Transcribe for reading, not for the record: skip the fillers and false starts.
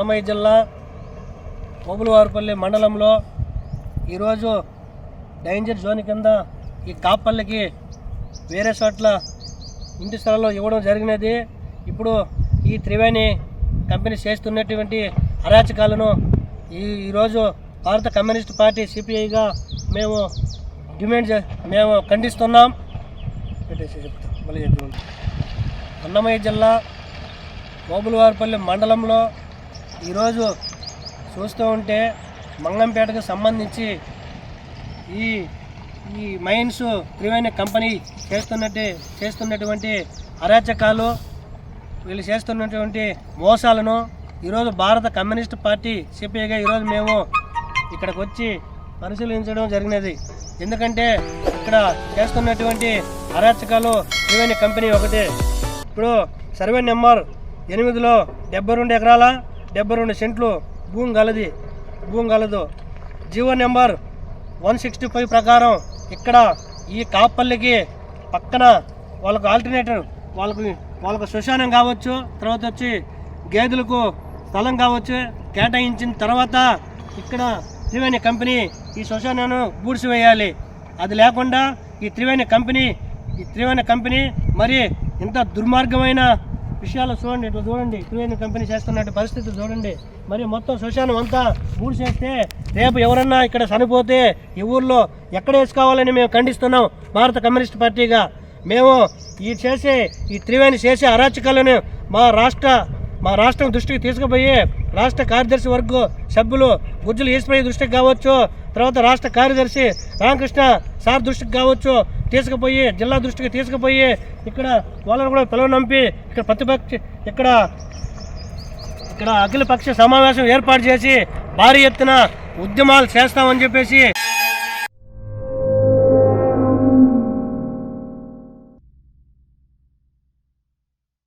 అన్నమయ్య జిల్లా ఓబులవారిపల్లి మండలంలో ఈరోజు డేంజర్ జోన్ కింద ఈ కాపల్లికి వేరే చోట్ల ఇంటి స్థలంలో ఇవ్వడం జరిగినది. ఇప్పుడు ఈ త్రివేణి కంపెనీ చేస్తున్నటువంటి అరాచకాలను ఈరోజు భారత కమ్యూనిస్ట్ పార్టీ సిపిఐగా మేము ఖండిస్తున్నాం. అన్నమయ్య జిల్లా ఓబులవారిపల్లి మండలంలో ఈరోజు చూస్తూ ఉంటే మంగంపేటకు సంబంధించి ఈ మైన్స్ త్రివేణి కంపెనీ చేస్తున్నటువంటి అరాచకాలు, వీళ్ళు చేస్తున్నటువంటి మోసాలను ఈరోజు భారత కమ్యూనిస్ట్ పార్టీ సిపిఐగా ఈరోజు మేము ఇక్కడికి వచ్చి పరిశీలించడం జరిగినది. ఎందుకంటే ఇక్కడ చేస్తున్నటువంటి అరాచకాలు త్రివేణి కంపెనీ ఒకటి. ఇప్పుడు సర్వే నెంబర్ 8లో 72 ఎకరాల 72 సెంట్లు భూమి గలదు. జీవో నెంబర్ 165 ప్రకారం ఇక్కడ ఈ కాపల్లికి పక్కన వాళ్ళకు ఆల్టర్నేటివ్ వాళ్ళకు శ్మశానం కావచ్చు, తర్వాత వచ్చి గేదెలకు స్థలం కావచ్చు కేటాయించిన తర్వాత ఇక్కడ త్రివేణి కంపెనీ ఈ శ్మశానాన్ని బూడ్చివేయాలి. అది లేకుండా ఈ త్రివేణి కంపెనీ మరి ఇంత దుర్మార్గమైన విషయాలు చూడండి. ఇట్లా చూడండి, త్రివేణి కంపెనీ చేస్తున్న పరిస్థితి చూడండి. మరి మొత్తం శ్మశానం అంతా బూడి చేస్తే రేపు ఎవరన్నా ఇక్కడ చనిపోతే ఈ ఊర్లో ఎక్కడ వేసుకోవాలని మేము ఖండిస్తున్నాం. భారత కమ్యూనిస్ట్ పార్టీగా మేము ఈ త్రివేణి చేసే అరాచకాలను మా రాష్ట్రం దృష్టికి తీసుకుపోయి రాష్ట్ర కార్యదర్శి వర్గ సభ్యులు గుజ్జుల ఈశ్వరయ్య దృష్టికి కావచ్చు, తర్వాత రాష్ట్ర కార్యదర్శి రామకృష్ణ సార్ దృష్టికి కావచ్చు తీసుకుపోయి, జిల్లా దృష్టికి తీసుకుపోయి ఇక్కడ వాళ్ళని కూడా పిలువనంపి ఇక్కడ అఖిలపక్ష సమావేశం ఏర్పాటు చేసి భారీ ఎత్తున ఉద్యమాలు చేస్తామని చెప్పేసి